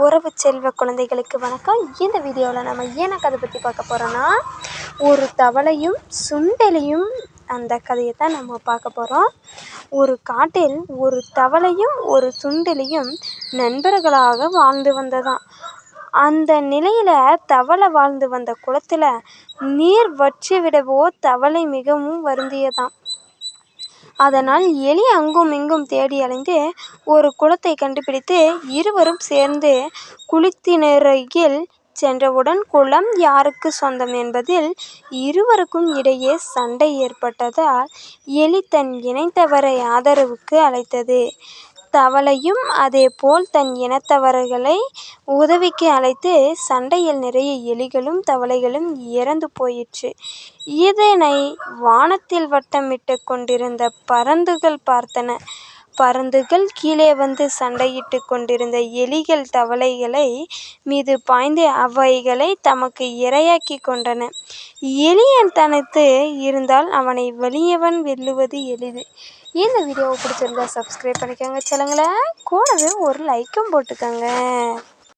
உறவு செல்வ குழந்தைகளுக்கு வணக்கம். இந்த வீடியோவில் நம்ம என்ன கதை பற்றி பார்க்க போகிறோன்னா, ஒரு தவளையும் சுண்டெலியும் அந்த கதையை தான் நம்ம பார்க்க போகிறோம். ஒரு காட்டில் ஒரு தவளையும் ஒரு சுண்டெலியும் நண்பர்களாக வாழ்ந்து வந்ததாம். அந்த நிலையில் தவளை வாழ்ந்து வந்த குளத்தில் நீர் வற்றி விடவோ தவளை மிகவும் வருந்தியதாம். அதனால் எலி அங்கும் இங்கும் தேடி அலைந்து ஒரு குளத்தை கண்டுபிடித்து இருவரும் சேர்ந்து குளத்தினருகில் சென்றவுடன், குளம் யாருக்கு சொந்தம் என்பதில் இருவருக்கும் இடையே சண்டை ஏற்பட்டதால் எலி தன் இனத்தவரை ஆதரவுக்கு அழைத்தது. தவளையும் அதேபோல் தன் இனத்தவர்களை உதவிக்கு அழைத்து சண்டையில் நிறைய எலிகளும் தவளைகளும் இறந்து போயிற்று. இதனை வானத்தில் வட்டமிட்டு கொண்டிருந்த பருந்துகள் பார்த்தன. பருந்துகள் கீழே வந்து சண்டையிட்டு கொண்டிருந்த எலிகள் தவளைகளை மீது பாய்ந்து அவைகளை தமக்கு இரையாக்கி கொண்டன. எலியன் தனித்து இருந்தால் அவனை வலியவன் வெல்லுவது எளிது. இந்த வீடியோவை பிடிச்சிருந்தா சப்ஸ்கிரைப் பண்ணிக்கோங்க. சொல்லுங்களேன், கூடவே ஒரு லைக்கும் போட்டுக்கோங்க.